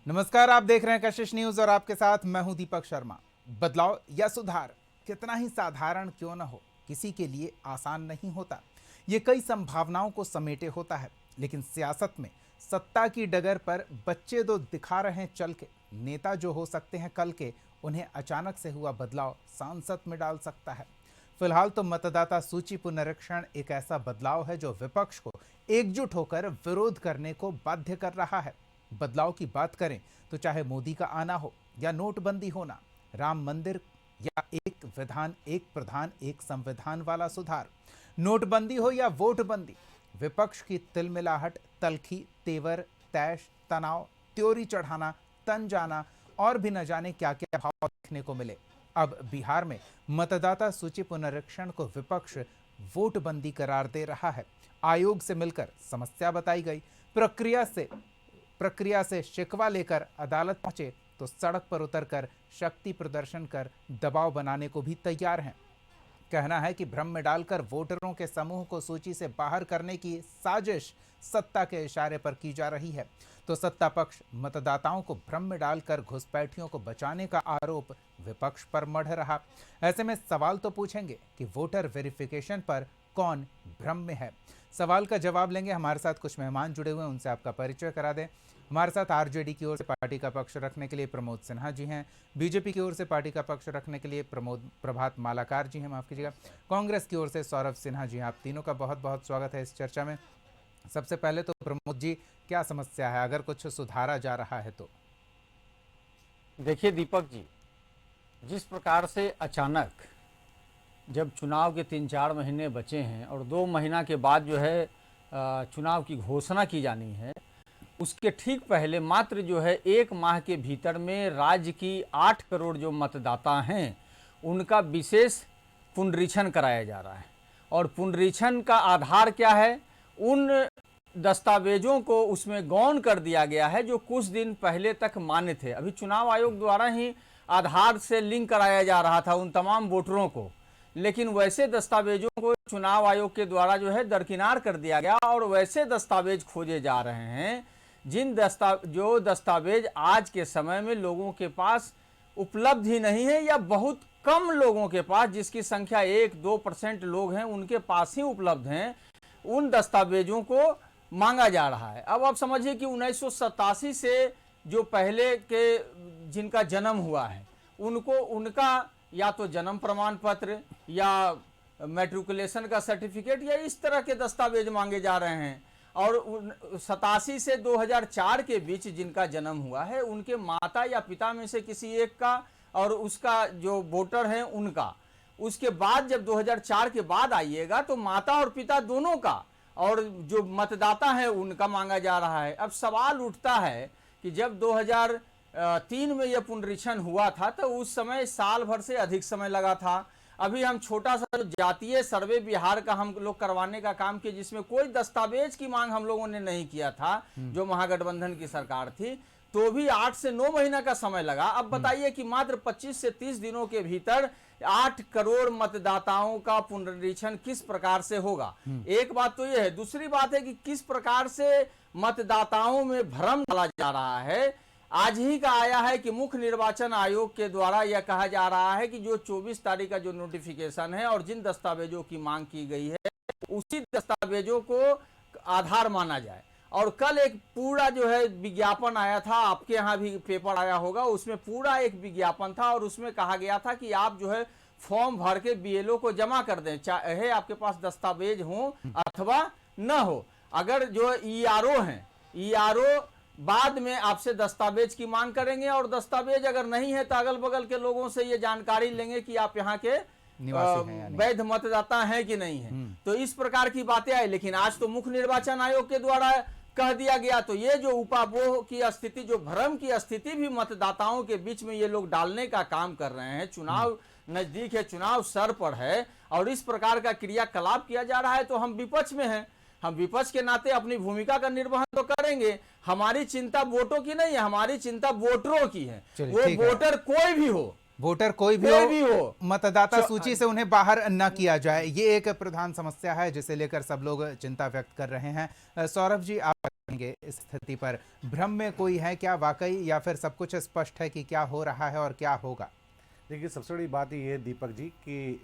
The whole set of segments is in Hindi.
नमस्कार, आप देख रहे हैं कशिश न्यूज और आपके साथ मैं हूं दीपक शर्मा। बदलाव या सुधार कितना ही साधारण क्यों न हो, किसी के लिए आसान नहीं होता। ये कई संभावनाओं को समेटे होता है, लेकिन सियासत में सत्ता की डगर पर बच्चे दो दिखा रहे हैं चल के। नेता जो हो सकते हैं कल के, उन्हें अचानक से हुआ बदलाव सांसद में डाल सकता है। फिलहाल तो मतदाता सूची पुनरीक्षण एक ऐसा बदलाव है जो विपक्ष को एकजुट होकर विरोध करने को बाध्य कर रहा है। बदलाव की बात करें तो चाहे मोदी का आना हो या नोटबंदी होना, राम मंदिर या एक विधान एक प्रधान एक संविधान वाला सुधार, नोटबंदी हो या वोटबंदी, विपक्ष की तिलमिलाहट, तलखी, तेवर, तैश, तनाव, त्योरी चढ़ाना, तन जाना और भी न जाने क्या क्या भाव देखने को मिले। अब बिहार में मतदाता सूची पुनरीक्षण को विपक्ष वोटबंदी करार दे रहा है। आयोग से मिलकर समस्या बताई गई, प्रक्रिया से शिकवा लेकर अदालत पहुंचे तो सड़क पर उतरकर शक्ति प्रदर्शन कर दबाव बनाने को भी तैयार हैं। कहना है कि भ्रम में डालकर वोटरों के समूह को सूची से बाहर करने की साजिश सत्ता के इशारे पर की जा रही है, तो सत्ता पक्ष मतदाताओं को भ्रम में डालकर घुसपैठियों को बचाने का आरोप विपक्ष पर मढ़ रहा। ऐसे में सवाल तो पूछेंगे कि वोटर वेरिफिकेशन पर कौन भ्रम में है। सवाल का जवाब लेंगे, हमारे साथ कुछ मेहमान जुड़े हुए हैं, उनसे आपका परिचय करा दें। हमारे साथ आरजेडी की ओर से पार्टी का पक्ष रखने के लिए प्रमोद सिन्हा जी हैं, बीजेपी की ओर से पार्टी का पक्ष रखने के लिए प्रभात मालाकार जी हैं, माफ कीजिएगा, कांग्रेस की ओर से सौरभ सिन्हा जी हैं। आप तीनों का बहुत बहुत स्वागत है इस चर्चा में। सबसे पहले तो प्रमोद जी, क्या समस्या है, अगर कुछ सुधारा जा रहा है तो? देखिए दीपक जी, जिस प्रकार से अचानक जब चुनाव के 3-4 महीने बचे हैं और 2 महीना के बाद जो है चुनाव की घोषणा की जानी है, उसके ठीक पहले मात्र जो है 1 माह के भीतर में राज्य की 8 करोड़ जो मतदाता हैं उनका विशेष पुनरीक्षण कराया जा रहा है। और पुनरीक्षण का आधार क्या है? उन दस्तावेजों को उसमें गौण कर दिया गया है जो कुछ दिन पहले तक मान्य थे। अभी चुनाव आयोग द्वारा ही आधार से लिंक कराया जा रहा था उन तमाम वोटरों को, लेकिन वैसे दस्तावेजों को चुनाव आयोग के द्वारा जो है दरकिनार कर दिया गया और वैसे दस्तावेज खोजे जा रहे हैं जो दस्तावेज आज के समय में लोगों के पास उपलब्ध ही नहीं है या बहुत कम लोगों के पास, जिसकी संख्या 1-2% लोग हैं उनके पास ही उपलब्ध हैं, उन दस्तावेजों को मांगा जा रहा है। अब आप समझिए कि 1987 से जो पहले के जिनका जन्म हुआ है उनको उनका या तो जन्म प्रमाण पत्र या मैट्रिकुलेशन का सर्टिफिकेट या इस तरह के दस्तावेज मांगे जा रहे हैं। और 87 से 2004 के बीच जिनका जन्म हुआ है उनके माता या पिता में से किसी एक का और उसका जो वोटर है उनका। उसके बाद जब 2004 के बाद आइएगा तो माता और पिता दोनों का और जो मतदाता है उनका मांगा जा रहा है। अब सवाल उठता है कि जब 2003 में यह पुनरीक्षण हुआ था तो उस समय साल भर से अधिक समय लगा था। अभी हम छोटा सा जो जातीय सर्वे बिहार का हम लोग करवाने का काम किए, जिसमें कोई दस्तावेज की मांग हम लोगों ने नहीं किया था, जो महागठबंधन की सरकार थी, तो भी 8 से 9 महीना का समय लगा। अब बताइए कि मात्र 25 से 30 दिनों के भीतर 8 करोड़ मतदाताओं का पुनरीक्षण किस प्रकार से होगा। एक बात तो यह है, दूसरी बात है कि किस प्रकार से मतदाताओं में भ्रम डाला जा रहा है। आज ही का आया है कि मुख्य निर्वाचन आयोग के द्वारा यह कहा जा रहा है कि जो 24 तारीख का जो नोटिफिकेशन है और जिन दस्तावेजों की मांग की गई है उसी दस्तावेजों को आधार माना जाए। और कल एक पूरा जो है विज्ञापन आया था, आपके यहाँ भी पेपर आया होगा, उसमें पूरा एक विज्ञापन था और उसमें कहा गया था कि आप जो है फॉर्म भर के बीएलओ को जमा कर दें, चाहे आपके पास दस्तावेज हो अथवा न हो। अगर जो ईआरओ हैं, ईआरओ बाद में आपसे दस्तावेज की मांग करेंगे और दस्तावेज अगर नहीं है तो अगल बगल के लोगों से ये जानकारी लेंगे कि आप यहाँ के वैध मतदाता हैं कि नहीं है। तो इस प्रकार की बातें आई, लेकिन आज तो मुख्य निर्वाचन आयोग के द्वारा कह दिया गया, तो ये जो उपाबोह की स्थिति, जो भ्रम की स्थिति भी मतदाताओं के बीच में ये लोग डालने का काम कर रहे हैं। चुनाव नजदीक है, चुनाव सर पर है और इस प्रकार का क्रियाकलाप किया जा रहा है, तो हम विपक्ष में हैं, हम विपक्ष के नाते अपनी भूमिका का निर्वहन तो करेंगे। हमारी चिंता वोटों की नहीं है, हमारी चिंता वोटरों की है। वो वोटर कोई भी हो, वोटर कोई भी हो, मतदाता सूची से उन्हें बाहर न किया जाए, ये एक प्रधान समस्या है जिसे लेकर सब लोग चिंता व्यक्त कर रहे हैं। सौरभ जी, आप बताएंगे इस स्थिति पर, भ्रम में कोई है क्या वाकई, या फिर सब कुछ स्पष्ट है कि क्या हो रहा है और क्या होगा? देखिए, सबसे बड़ी बात ये है दीपक जी कि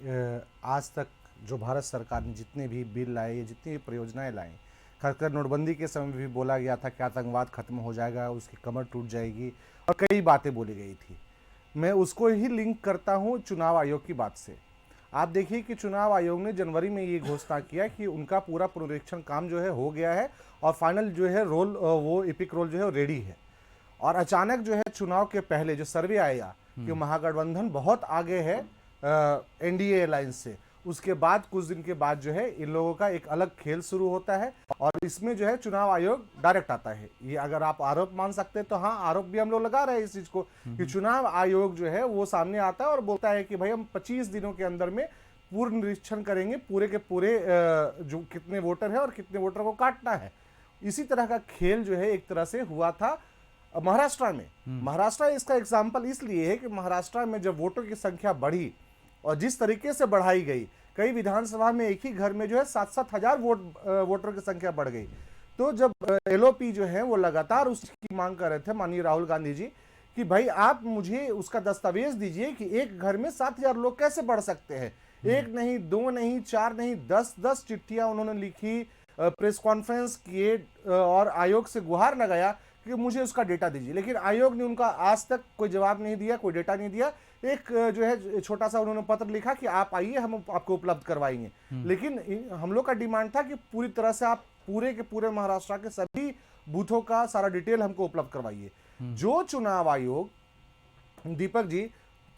आज तक जो भारत सरकार ने जितने भी बिल लाए या जितनी भी परियोजनाएं लाई, खासकर नोटबंदी के समय भी बोला गया था कि आतंकवाद खत्म हो जाएगा, उसकी कमर टूट जाएगी और कई बातें बोली गई थी। मैं उसको ही लिंक करता हूँ चुनाव आयोग की बात से। आप देखिए कि चुनाव आयोग ने जनवरी में ये घोषणा किया कि उनका पूरा पुनरीक्षण काम जो है हो गया है और फाइनल जो है रोल, वो एपिक रोल जो है रेडी है। और अचानक जो है चुनाव के पहले जो सर्वे आया कि महागठबंधन बहुत आगे है एनडीए अलायंस से, उसके बाद कुछ दिन के बाद जो है इन लोगों का एक अलग खेल शुरू होता है और इसमें जो है चुनाव आयोग डायरेक्ट आता है। ये अगर आप आरोप मान सकते हैं तो हाँ, आरोप भी हम लोग लगा रहे हैं इस चीज को कि चुनाव आयोग जो है वो सामने आता है और बोलता है कि भाई हम 25 दिनों के अंदर में पूर्ण निरीक्षण करेंगे, पूरे के पूरे जो कितने वोटर है और कितने वोटर को काटना है। इसी तरह का खेल जो है एक तरह से हुआ था महाराष्ट्र में। महाराष्ट्र इसका एग्जाम्पल इसलिए है कि महाराष्ट्र में जब वोटों की संख्या बढ़ी और जिस तरीके से बढ़ाई गई, कई विधानसभा में एक ही घर में जो है 7-7 हजार वोटर की संख्या बढ़ गई। तो जब एलओपी जो है वो लगातार उसकी मांग कर रहे थे, माननीय राहुल गांधी जी, कि भाई आप मुझे उसका दस्तावेज दीजिए कि एक घर में 7,000 लोग कैसे बढ़ सकते हैं। एक नहीं, दो नहीं, चार नहीं, 10-10 चिट्ठियां उन्होंने लिखी, प्रेस कॉन्फ्रेंस किए और आयोग से गुहार लगाया कि मुझे उसका डेटा दीजिए। लेकिन आयोग ने उनका आज तक कोई जवाब नहीं दिया, कोई डेटा नहीं दिया। एक जो है छोटा सा उन्होंने पत्र लिखा कि आप आइए, हम आपको उपलब्ध करवाएंगे। लेकिन हम लोग का डिमांड था कि पूरी तरह से आप पूरे के पूरे महाराष्ट्र के सभी बूथों का सारा डिटेल हमको उपलब्ध करवाइए। जो चुनाव आयोग दीपक जी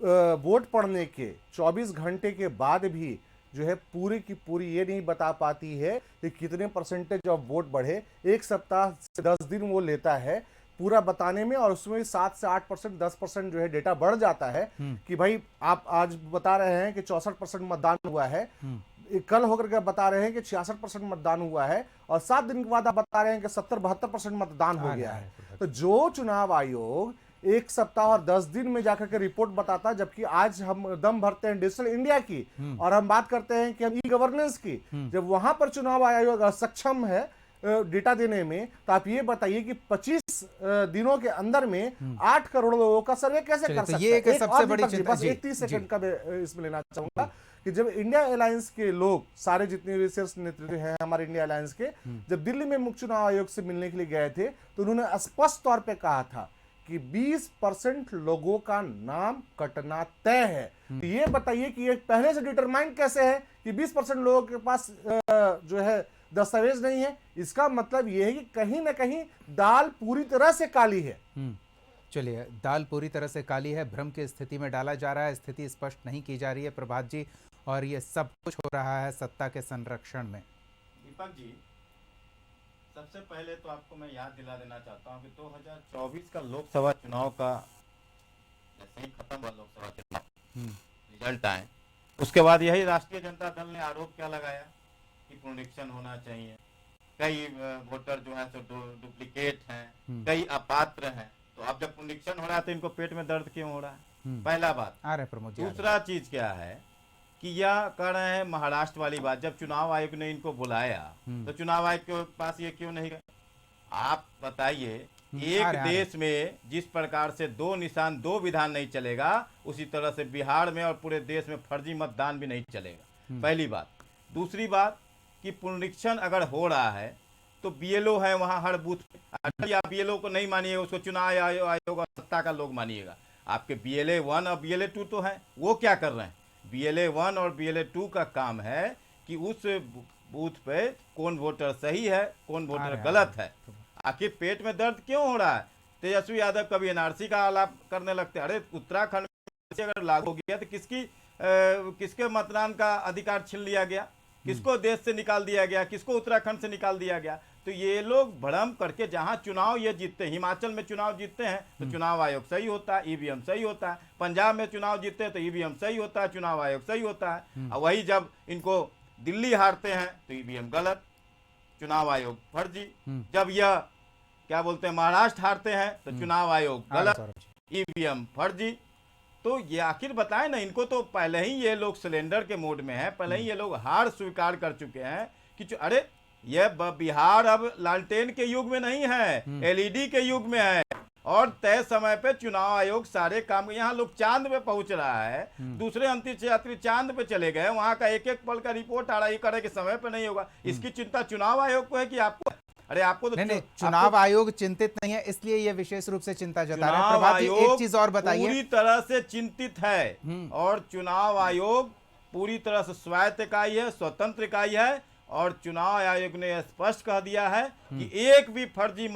वोट पड़ने के 24 घंटे के बाद भी जो है पूरी की पूरी ये नहीं बता पाती है कि कितने परसेंटेज ऑफ वोट बढ़े। एक सप्ताह से 10 दिन वो लेता है पूरा बताने में और उसमें 7 से 8%, 10% जो है डेटा बढ़ जाता है कि भाई आप आज बता रहे हैं कि 64% मतदान हुआ है, कल होकर के बता रहे हैं कि 66% मतदान हुआ है और 7 दिन के बाद आप बता रहे हैं कि 70-72% मतदान हो गया है। तो जो चुनाव आयोग एक सप्ताह और 10 दिन में जाकर के रिपोर्ट बताता है, जबकि आज हम दम भरते हैं डिजिटल इंडिया की और हम बात करते हैं कि हम ई गवर्नेंस की, जब वहां पर चुनाव आयोग सक्षम है डेटा देने में, तो आप ये बताइए कि 25 दिनों के अंदर में 8 करोड़ लोगों का सर्वे कैसे कर सकता है। ये एक सबसे बड़ी चिंता। बस 30 सेकंड का इसमें लेना चाहूंगा कि जब इंडिया अलायंस के लोग सारे जितने रिसर्च नेतृत्व हैं हमारे इंडिया अलायंस के, जब दिल्ली में मुख्य चुनाव आयोग से मिलने के लिए गए थे तो उन्होंने स्पष्ट तौर पर कहा था कि 20% लोगों का नाम कटना तय है। तो ये बताइए कि ये पहले से डिटरमाइन कैसे है कि 20% लोगों के पास जो है दस्तावेज नहीं है। इसका मतलब यह है कि कहीं ना कहीं दाल पूरी तरह से काली है। चलिए, दाल पूरी तरह से काली है, भ्रम की स्थिति में डाला जा रहा है, स्थिति स्पष्ट नहीं की जा रही है प्रभात जी, और ये सब कुछ हो रहा है सत्ता के संरक्षण में। दीपक जी, सबसे पहले तो आपको मैं याद दिला देना चाहता हूं कि 2024 का लोकसभा चुनाव का जैसे ही खत्म हुआ लोकसभा चुनाव रिजल्ट आए, उसके बाद यही राष्ट्रीय जनता दल ने आरोप क्या लगाया कि पुनरीक्षण होना चाहिए, कई वोटर जो है तो डुप्लीकेट हैं, कई अपात्र हैं। तो अब जब पुनरीक्षण हो रहा है तो इनको पेट में दर्द क्यों हो रहा है? पहला बात। आ रहे प्रमोद जी। दूसरा चीज क्या है कि यह कह रहे हैं महाराष्ट्र वाली बात, जब चुनाव आयोग ने इनको बुलाया तो चुनाव आयोग के पास ये क्यों नहीं गए? आप बताइए, एक देश में जिस प्रकार से 2 निशान 2 विधान नहीं चलेगा, उसी तरह से बिहार में और पूरे देश में फर्जी मतदान भी नहीं चलेगा। पहली बात। दूसरी बात कि पुनरीक्षण अगर हो रहा है तो बीएलओ है वहां हर बूथ पे, आप बीएलओ को नहीं मानिएगा, उसको चुनाव आयोग और सत्ता का लोग मानिएगा। आपके BLA 1 और BLA 2 तो है, वो क्या कर रहे हैं? BLA 1 और BLA 2 का काम है कि उस बूथ पे कौन वोटर सही है, कौन वोटर गलत है। आखिर पेट में दर्द क्यों हो रहा है? तेजस्वी यादव कभी एनआरसी का आलाप करने लगते हैं। अरे उत्तराखंड में अगर लागू हो गया तो किसके मतदान का अधिकार छीन लिया गया, किसको देश से निकाल दिया गया, किसको उत्तराखंड से निकाल दिया गया? तो ये लोग भ्रम करके जहां चुनाव ये जीतते, हिमाचल में चुनाव जीतते हैं तो चुनाव आयोग सही होता है, ईवीएम सही होता है। पंजाब में चुनाव जीतते हैं तो ईवीएम सही होता है, चुनाव आयोग सही होता है। और वही जब इनको दिल्ली हारते हैं तो ईवीएम गलत, चुनाव आयोग फर्जी। जब यह क्या बोलते हैं महाराष्ट्र हारते हैं तो चुनाव आयोग गलत, ईवीएम फर्जी। तो ये आखिर बताएं ना, इनको तो पहले ही ये लोग सिलेंडर के मोड में है, पहले ही ये लोग हार स्वीकार कर चुके हैं कि अरे ये बिहार अब लालटेन के युग में नहीं है, एलईडी के युग में है। और तय समय पे चुनाव आयोग सारे काम, यहाँ लोग चांद पे पहुंच रहा है, दूसरे अंतरिक्ष यात्री चांद पे चले गए, वहां का एक एक पल का रिपोर्ट आ रहा है, ये करे कि समय पे नहीं होगा। इसकी चिंता चुनाव आयोग को है कि आपको? अरे आपको तो नहीं, चुनाव आयोग चिंतित नहीं है, इसलिए ये विशेष रूप से चिंता जता रहा है। प्रभात जी, एक चीज और बताइए। पूरी तरह से चिंतित है, और चुनाव आयोग पूरी तरह से स्वायत्त इकाई है, स्वतंत्र इकाई है, और चुनाव आयोग ने स्पष्ट कह दिया है कि एक भी फर्जी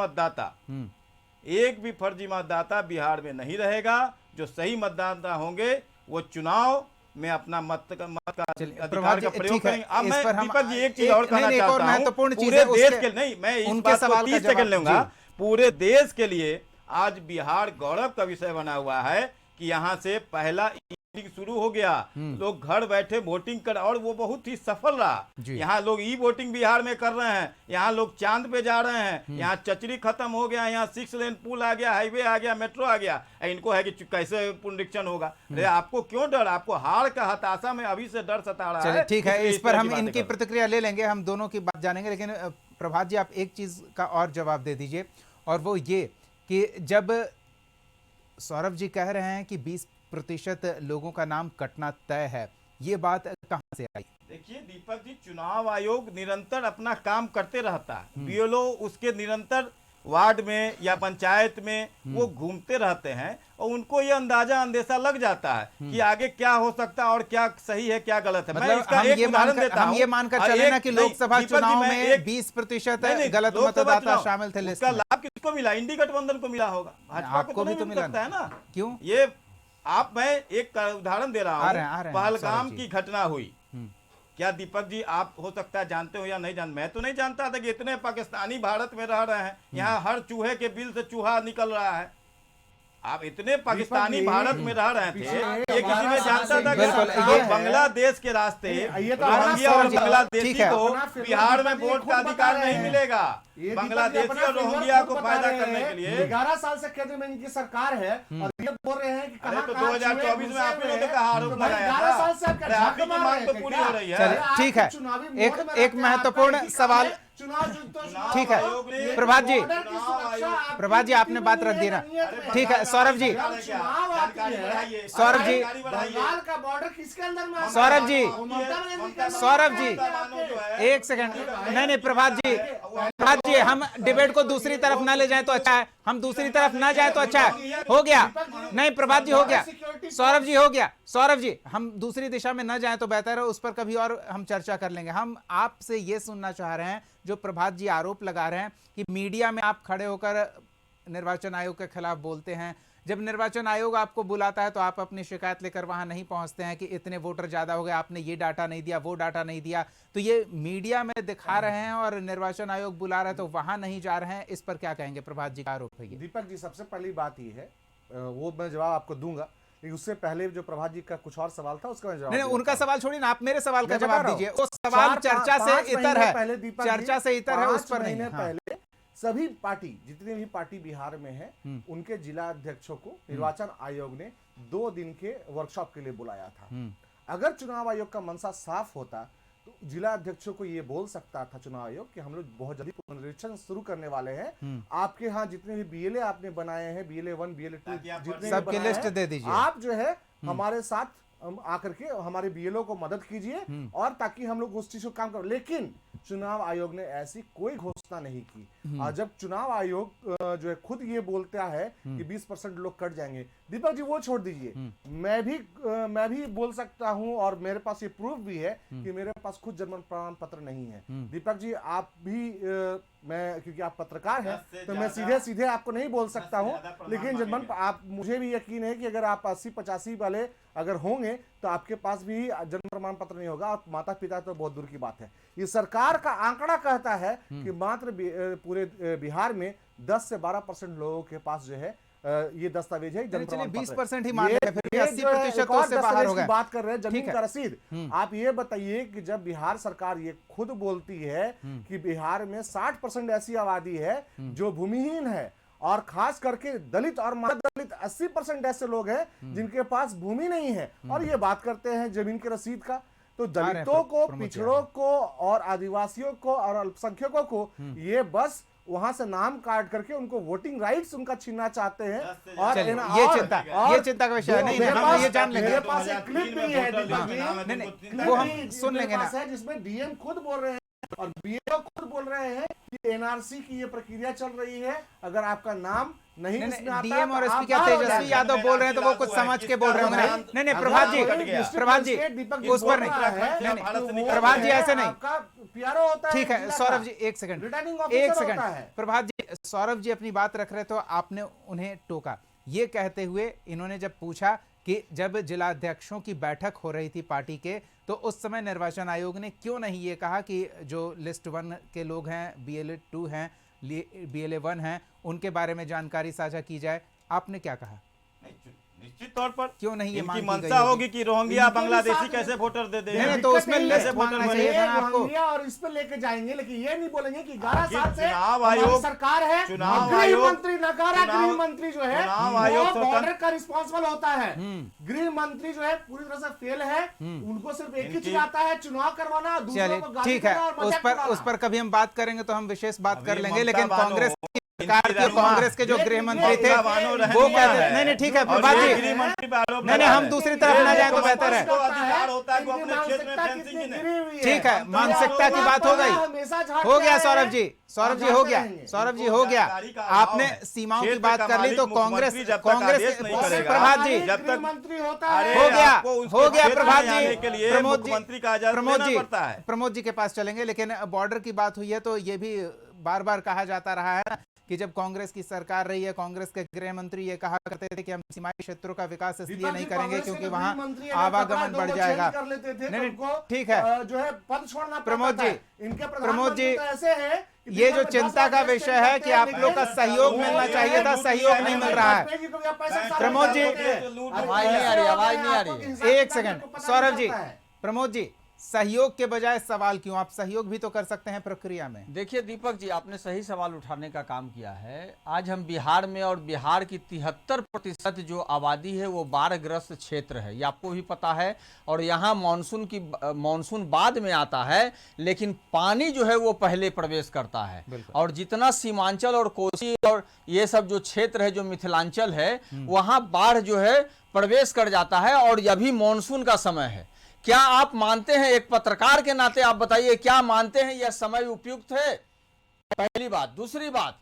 मतदाता बिहार में नहीं रहेगा। जो सही मतदाता होंगे वो चुनाव में अपना मत का अधिकार का प्रयोग करेंगे। अब मैं दीपक जी एक चीज और कहना चाहता हूं, पूरे देश के नहीं, मैं इस बात को 30 सेकंड लूंगा। पूरे देश के लिए आज बिहार गौरव का विषय बना हुआ है कि यहाँ से पहला शुरू हो गया, लोग घर बैठे वोटिंग कर, और वो बहुत ही सफल रहा। यहाँ लोग ई वोटिंग बिहार में कर रहे हैं, यहाँ लोग चांद पे जा रहे हैं, यहाँ चचरी खत्म हो गया, यहाँ 6 लेन पुल आ गया, हाईवे आ गया, मेट्रो आ गया। इनको है कि कैसे पुनरीक्षण होगा। अरे आपको क्यों डर? आपको हार का हताशा में अभी से डर सता रहा है। ठीक है, इस पर हम इनकी प्रतिक्रिया ले लेंगे, हम दोनों की बात जानेंगे। लेकिन प्रभात जी, आप एक चीज का और जवाब दे दीजिए, और वो ये कि जब सौरभ जी कह रहे हैं कि 20% लोगों का नाम कटना तय है, ये बात कहां से आई? देखिए दीपक जी, चुनाव आयोग निरंतर अपना काम करते रहता है। बीएलओ उसके निरंतर वार्ड में या पंचायत में वो घूमते रहते हैं, और उनको ये अंदेशा लग जाता है कि आगे क्या हो सकता है और क्या सही है क्या गलत है। मतलब मैं इसका एक उदाहरण देता हूं। हम ये मानकर चले ना कि लोकसभा चुनाव में 20% गलत मतदाता शामिल थे लिस्ट में। उसका लाभ किसको मिला? इंडी गठबंधन को मिला होगा, भाजपा को भी तो मिला है ना। क्यों? ये मैं एक उदाहरण दे रहा हूँ। पहलगाम की घटना हुई, क्या दीपक जी आप हो सकता है जानते हो या नहीं जानते? मैं तो नहीं जानता था कि इतने पाकिस्तानी भारत में रह रहे हैं, यहाँ हर चूहे के बिल से चूहा निकल रहा है। आप इतने पाकिस्तानी भारत में रह रहे थे, ये किसी ने जानता था कि बांग्लादेश के रास्ते रोहिंग्या और बांग्लादेशी को बिहार में वोट का अधिकार नहीं मिलेगा। बांग्लादेशी और रोहिंग्या को फायदा करने के लिए 11 साल से केंद्र में इनकी सरकार है, और ये बोल रहे हैं कि तो 2024 में आप लोगों ने कहा आरोप लगाया था, आपकी तो मांग तो पूरी हो रही है। ठीक है, एक महत्वपूर्ण सवाल। ठीक है प्रभात जी, आपने बात रख दी ना। ठीक है सौरभ जी, सौरभ जी एक सेकंड। नहीं प्रभात जी, हम डिबेट को दूसरी तरफ ना ले जाएं तो अच्छा है, हम दूसरी तरफ ना जाए तो अच्छा है। हो गया? नहीं प्रभात जी, हो गया। सौरभ जी हो गया। सौरभ जी, हम दूसरी दिशा में ना जाएं तो बेहतर है, उस पर कभी और हम चर्चा कर लेंगे। हम आपसे ये सुनना चाह रहे हैं, जो प्रभात जी आरोप लगा रहे हैं कि मीडिया में आप खड़े होकर निर्वाचन आयोग के खिलाफ बोलते हैं, जब निर्वाचन आयोग आपको बुलाता है तो आप अपनी शिकायत लेकर वहां नहीं पहुंचते हैं कि इतने वोटर ज्यादा हो गए, आपने ये डाटा नहीं दिया, वो डाटा नहीं दिया। तो ये मीडिया में दिखा रहे हैं और निर्वाचन आयोग बुला रहा है तो वहां नहीं जा रहे हैं, इस पर क्या कहेंगे? प्रभात जी का आरोप है ये। दीपक जी, सबसे पहली बात ये है, वो मैं जवाब आपको दूंगा, लेकिन उससे पहले जो प्रभात जी का कुछ और सवाल था उसका मैं जवाब नहीं, उनका सवाल छोड़िए ना, आप मेरे सवाल का जवाब दीजिए। वो सवाल चर्चा से इतर है, चर्चा से इतर है, उस पर नहीं। पहले सभी पार्टी, जितने भी पार्टी बिहार में है, उनके जिला अध्यक्षों को निर्वाचन आयोग ने 2 दिन के वर्कशॉप के लिए बुलाया था। अगर चुनाव आयोग का मनसा साफ होता तो जिला अध्यक्षों को ये बोल सकता था चुनाव आयोग कि हम लोग बहुत जल्दी पुनरीक्षण शुरू करने वाले हैं, आपके यहाँ जितने भी बीएलए आपने बनाए हैं, BLA 1 BLA 2 जितने सबकी लिस्ट दे दीजिए, आप जो है हमारे साथ आकर के हमारे बीएलओ को मदद कीजिए, और ताकि हम लोग उस चीज को काम करें। लेकिन चुनाव आयोग ने ऐसी कोई घोषणा नहीं की। और जब चुनाव आयोग जो है खुद ये बोलता है कि 20% लोग कट जाएंगे, दीपक जी वो छोड़ दीजिए, मैं भी बोल सकता हूं, और मेरे पास ये प्रूफ भी है कि मेरे पास खुद जन्म प्रमाण पत्र नहीं है। दीपक जी आप भी, मैं क्योंकि आप पत्रकार हैं तो मैं सीधे सीधे आपको नहीं बोल सकता हूं, लेकिन जन्म आप, मुझे भी यकीन है कि अगर आप 80-85 वाले अगर होंगे तो आपके पास भी जन्म प्रमाण पत्र नहीं होगा, और माता पिता तो बहुत दूर की बात है। ये सरकार का आंकड़ा कहता है कि मात्र पूरे बिहार में 10 से 12% लोगों के पास जो है ये दस्तावेज है, जन्म प्रमाण पत्र। 20% ही मान लेते हैं, फिर भी 80% तो उससे बाहर हो गए। बात कर रहे हैं जमीन का रसीद। आप ये बताइए कि जब बिहार सरकार ये खुद बोलती है कि बिहार में 60% ऐसी आबादी है जो भूमिहीन है, और खास करके दलित और दलित 80% ऐसे लोग हैं जिनके पास भूमि नहीं है, और ये बात करते हैं जमीन की रसीद का। तो दलितों को, पिछड़ों को और आदिवासियों को और अल्पसंख्यकों को ये बस वहां से नाम काट करके उनको वोटिंग राइट्स उनका छीनना चाहते हैं। और ये चिंता का विषय नहीं, हम ये जान लेंगे। मेरे पास एक क्लिप भी है वो हम सुन लेंगे ना, जिसमें डीएम खुद बोल रहे हैं और बीएलओ खुद बोल रहे हैं कि एनआरसी की ये प्रक्रिया चल रही है, अगर आपका नाम नहीं इसमें आता, डीएम और एसपी क्या तेजस्वी यादव बोल रहे हैं तो वो कुछ समझ के बोल रहे होंगे। नहीं प्रभात जी उस पर नहीं, प्रभात जी ऐसे नहीं, प्यारो होता है। ठीक है सौरभ जी, एक सेकंड प्रभात जी, सौरभ जी अपनी बात रख रहे तो आपने उन्हें टोका, ये कहते हुए इन्होंने जब पूछा कि जब जिलाध्यक्षों की बैठक हो रही थी पार्टी के, तो उस समय निर्वाचन आयोग ने क्यों नहीं ये कहा कि जो लिस्ट 1 के लोग हैं, BLA 2 हैं, BLA 1 हैं, उनके बारे में जानकारी साझा की जाए। आपने क्या कहा? निश्चित तौर पर क्यों नहीं ये इनकी मंशा होगी कि रोहिंग्या बांग्लादेशी कैसे वोटर दे देंगे। नहीं तो उसमें कैसे वोटर बने आपको, और इस पे लेके जाएंगे, लेकिन ये नहीं बोलेंगे कि 11 साल से चुनाव आयोग सरकार है, चुनाव गृह आयोग मंत्री नकारा, गृह मंत्री जो है चुनाव आयोग वो बॉर्डर का रिस्पॉन्सिबल होता है। गृह मंत्री जो है पूरी तरह से फेल है, उनको सिर्फ एक ही चीज आता है, चुनाव करवाना, दूसरों को गाली ठीक है, देना और मजाक उस पर कभी हम बात करेंगे तो हम विशेष बात कर लेंगे। लेकिन कांग्रेस सरकार के, कांग्रेस के जो गृह मंत्री थे वो कहते हैं, नहीं ठीक है प्रभात जी, नहीं हम दूसरी तरफ ना जाए तो बेहतर है। ठीक है, मानसिकता की बात हो गई, हो गया सौरभ जी हो गया, आपने सीमाओं की बात कर ली तो कांग्रेस प्रभात जी मंत्री होता है, हो गया प्रभात जी, प्रमोद जी के पास चलेंगे। लेकिन बॉर्डर की बात हुई है तो ये भी बार बार कहा जाता रहा है कि जब कांग्रेस की सरकार रही है, कांग्रेस के गृह मंत्री ये कहा करते थे कि हम सीमाई क्षेत्रों का विकास इसलिए नहीं करेंगे क्योंकि वहां आवागमन बढ़ जाएगा। नहीं ठीक है, जो है पद छोड़ना प्रमोद जी, इनके प्रमोद जी ऐसे है, ये जो चिंता का विषय है कि आप लोग का सहयोग मिलना चाहिए था, सहयोग नहीं मिल रहा है। प्रमोद जी आवाज नहीं आ रही, एक सेकंड सौरभ जी, प्रमोद जी, सहयोग के बजाय सवाल क्यों? आप सहयोग भी तो कर सकते हैं प्रक्रिया में। देखिए दीपक जी, आपने सही सवाल उठाने का काम किया है। आज हम बिहार में, और बिहार की 73% जो आबादी है वो बाढ़ग्रस्त क्षेत्र है, ये आपको भी पता है। और यहाँ मानसून बाद में आता है, लेकिन पानी जो है वो पहले प्रवेश करता है। और जितना सीमांचल और कोसी और ये सब जो क्षेत्र है, जो मिथिलांचल है, वहाँ बाढ़ जो है प्रवेश कर जाता है। और अभी मानसून का समय है। क्या आप मानते हैं, एक पत्रकार के नाते आप बताइए, क्या मानते हैं यह समय उपयुक्त है? पहली बात। दूसरी बात,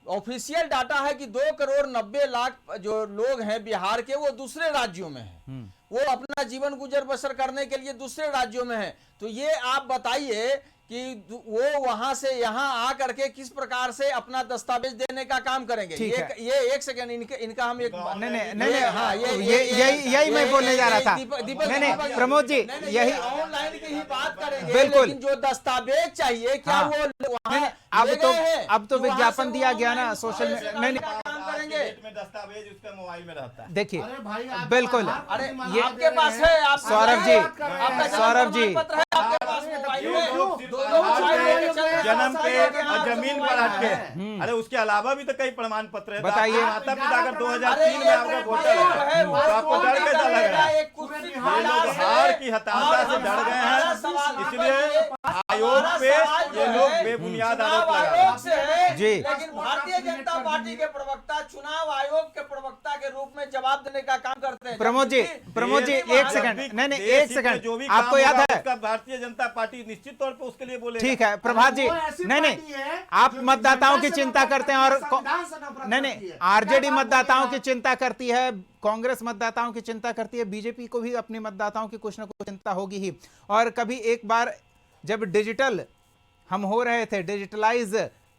ऑफिशियल डाटा है कि 2,90,00,000 जो लोग हैं बिहार के, वो दूसरे राज्यों में हैं, वो अपना जीवन गुजर बसर करने के लिए दूसरे राज्यों में हैं। तो ये आप बताइए कि वो वहां से यहाँ आ करके किस प्रकार से अपना दस्तावेज देने का काम करेंगे। ये एक सेकंड, इनका हम एक नहीं हाँ, यही मैं बोलने जा रहा था। नहीं प्रमोद जी, यही ऑनलाइन की ही बात करेंगे, बिल्कुल। लेकिन जो दस्तावेज चाहिए, क्या वो वहाँ अब तो विज्ञापन दिया गया ना सोशल में, नहीं दस्तावेज उसका मोबाइल में रहता है। देखिए बिल्कुल, अरे ये आपके पास है, आप सौरभ जी, जन्म पे और जमीन पर हटके, अरे उसके अलावा भी तो कई प्रमाण पत्र है। बताइए, माता पिता अगर 2003 में आपका वोटर है तो आपको डर कैसा लग रहा है? ये लोग हार की हताशा से डर गए हैं, इसलिए आयोग पे ये लोग बेबुनियाद आरोप लगा रहे हैं। जी, लेकिन भारतीय जनता पार्टी के प्रवक्ता चुनाव आयोग के प्रवक्ता के रूप में जवाब देने का काम करते हैं। प्रमोद जी एक सेकंड, नहीं एक सेकंड, जो भी आपको याद है उसका भारतीय जनता पार्टी निश्चित तौर पर उसके लिए बोले। ठीक है प्रभात जी, नहीं आप मतदाताओं की चिंता करते हैं, और नहीं आरजेडी मतदाताओं की चिंता करती है, कांग्रेस मतदाताओं की चिंता करती है, बीजेपी को भी अपनी मतदाताओं की कुछ ना कुछ चिंता होगी ही। और कभी एक बार जब डिजिटल हम हो रहे थे, डिजिटलाइज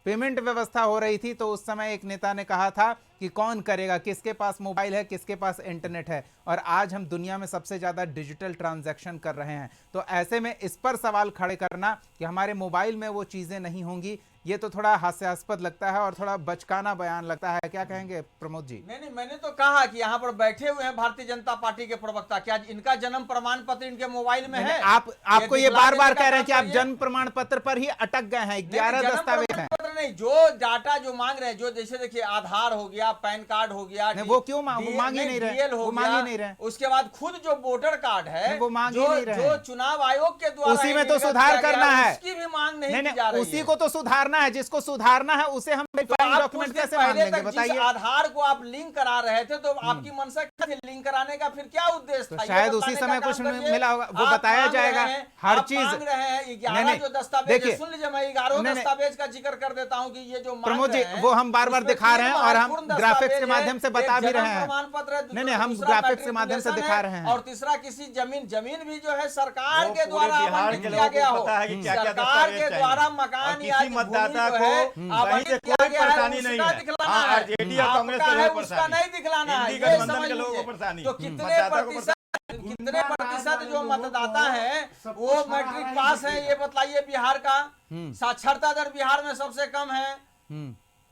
पेमेंट व्यवस्था हो रही थी, तो उस समय एक नेता ने कहा था कि कौन करेगा, किसके पास मोबाइल है, किसके पास इंटरनेट है। और आज हम दुनिया में सबसे ज़्यादा डिजिटल ट्रांजैक्शन कर रहे हैं, तो ऐसे में इस पर सवाल खड़े करना कि हमारे मोबाइल में वो चीज़ें नहीं होंगी, ये तो थोड़ा हास्यास्पद लगता है और थोड़ा बचकाना बयान लगता है। क्या कहेंगे प्रमोद जी? नहीं, मैंने तो कहा कि यहाँ पर बैठे हुए हैं भारतीय जनता पार्टी के प्रवक्ता, क्या इनका जन्म प्रमाण पत्र इनके मोबाइल में है? आपको ये बार बार कह रहे हैं कि आप जन्म प्रमाण पत्र पर ही अटक गए हैं। 11 दस्तावेज हैं। नहीं, जो डाटा जो मांग रहे हैं, जो जैसे देखिए आधार हो गया, पैन कार्ड हो गया, वो क्यों मांग ही नहीं रहे, वो मांग ही नहीं रहे। उसके बाद खुद जो वोटर कार्ड है वो मांग ही नहीं रहे, जो चुनाव आयोग के द्वारा उसी में तो सुधार करना है, उसकी भी मांग नहीं की जा रही है। उसी को तो सुधारना है, जिसको सुधारना है उसे हम डॉक्यूमेंट कैसे मान लेंगे बताइए? आधार को आप लिंक करा रहे थे तो आपकी मंशा क्या थी लिंक कराने का? फिर क्या उद्देश्य था? शायद उसी समय कुछ मिला होगा, वो बताया जाएगा हर चीज। मांग रहे हैं 11 जो दस्तावेज, सुन लीजिए मैं 11 दस्तावेज का जिक्र कर देता हूं कि ये जो प्रमोद जी वो हम बार बार दिखा रहे हैं और हम ग्राफिक्स के माध्यम से बता भी रहे हैं। प्रमाण पत्र, नहीं, हम ग्राफिक्स के माध्यम से दिखा रहे हैं। और तीसरा किसी जमीन भी जो है सरकार के द्वारा आवंटित किया गया हो, सरकार के द्वारा मकान या मतदाता को आवंटित किया गया है, उसका दिखलाना है। आरजेडी और कांग्रेस के लोगों को उसका नहीं दिखलाना है, ये समझ लीजिए। तो कितने प्रतिशत जो मतदाता है वो मैट्रिक पास है, ये बताइए। बिहार का साक्षरता दर बिहार में सबसे कम है,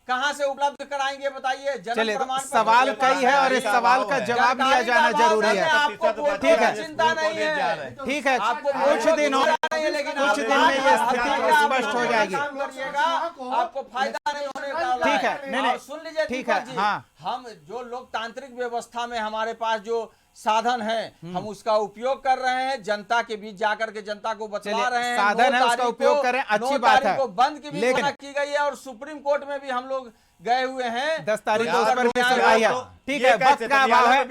कहां से उपलब्ध कराएंगे बताइए? चलिए, सवाल कई है और इस सवाल का जवाब दिया जाना जरूरी है। ठीक है, चिंता नहीं है, ठीक है, आपको कुछ दिन कुछ दिन में ये स्थिति स्पष्ट हो जाएगी। आपको फायदा नहीं होने वाला है। ठीक है, नहीं, सुन लीजिए, ठीक है। हाँ, हम जो लोकतांत्रिक व्यवस्था में हमारे पास जो साधन है हम उसका उपयोग कर रहे हैं, जनता के बीच जाकर के जनता को बतला रहे हैं। साधन है उसका उपयोग करें, अच्छी बात है। को बंद की भी घोषणा की गई है और सुप्रीम कोर्ट में भी हम लोग गए हुए हैं। 10 तारीख को उस पर भी सुनवाई है। ठीक है, वक्त का अभाव है,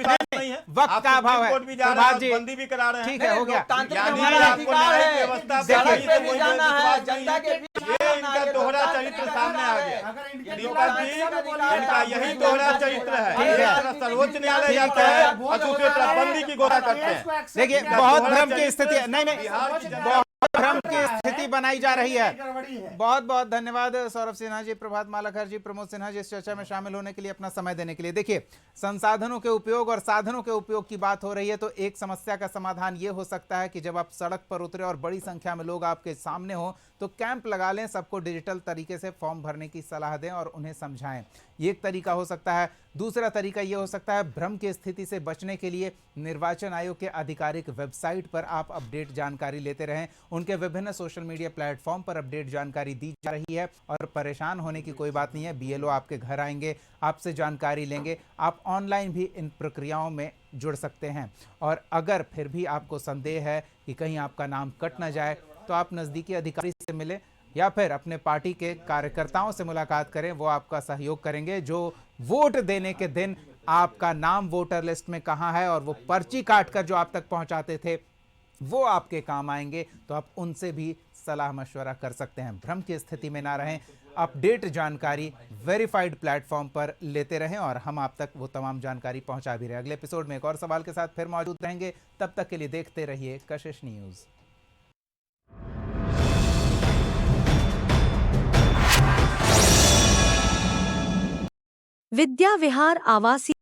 वक्त का अभाव है। प्रभात जी बंदी भी करा रहे हैं। ठीक है, हो गया। हमारा अधिकार है, सड़क पे भी जाना है, जनता के बीच इनका दोहरा चरित्र सामने आ गया। दीपक जी, इनका यही दोहरा चरित्र है। सर्वोच्च न्यायालय जाता है और दूसरी तरफ बंदी की घोषणा करते हैं। देखिए, बहुत भ्रम की स्थिति है। नहीं, बहुत भ्रम की स्थिति बनाई जा रही है। बहुत बहुत धन्यवाद सौरभ सिन्हा जी, प्रभात मालाकर जी, प्रमोद सिन्हा जी, इस चर्चा में शामिल होने के लिए, अपना समय देने के लिए। देखिए, संसाधनों के उपयोग और साधनों के उपयोग की बात हो रही है, तो एक समस्या का समाधान ये हो सकता है कि जब आप सड़क पर उतरे और बड़ी संख्या में लोग आपके सामने हो तो कैंप लगा लें, सबको डिजिटल तरीके से फॉर्म भरने की सलाह दें और उन्हें समझाएं। ये एक तरीका हो सकता है। दूसरा तरीका ये हो सकता है, भ्रम की स्थिति से बचने के लिए निर्वाचन आयोग के आधिकारिक वेबसाइट पर आप अपडेट जानकारी लेते रहें। उनके विभिन्न सोशल मीडिया प्लेटफॉर्म पर अपडेट जानकारी दी जा रही है और परेशान होने की कोई बात नहीं है। बीएलओ आपके घर आएंगे, आपसे जानकारी लेंगे। आप ऑनलाइन भी इन प्रक्रियाओं में जुड़ सकते हैं। और अगर फिर भी आपको संदेह है कि कहीं आपका नाम कट ना जाए, तो आप नज़दीकी अधिकारी से मिलें या फिर अपने पार्टी के कार्यकर्ताओं से मुलाकात करें, वो आपका सहयोग करेंगे। जो वोट देने के दिन आपका नाम वोटर लिस्ट में कहाँ है और वो पर्ची काट कर जो आप तक पहुंचाते थे, वो आपके काम आएंगे, तो आप उनसे भी सलाह मशवरा कर सकते हैं। भ्रम की स्थिति में ना रहें, अपडेट जानकारी वेरीफाइड प्लेटफॉर्म पर लेते रहें और हम आप तक वो तमाम जानकारी पहुंचा भी रहे। अगले एपिसोड में एक और सवाल के साथ फिर मौजूद रहेंगे। तब तक के लिए देखते रहिए कशिश न्यूज़। विद्या विहार आवासीय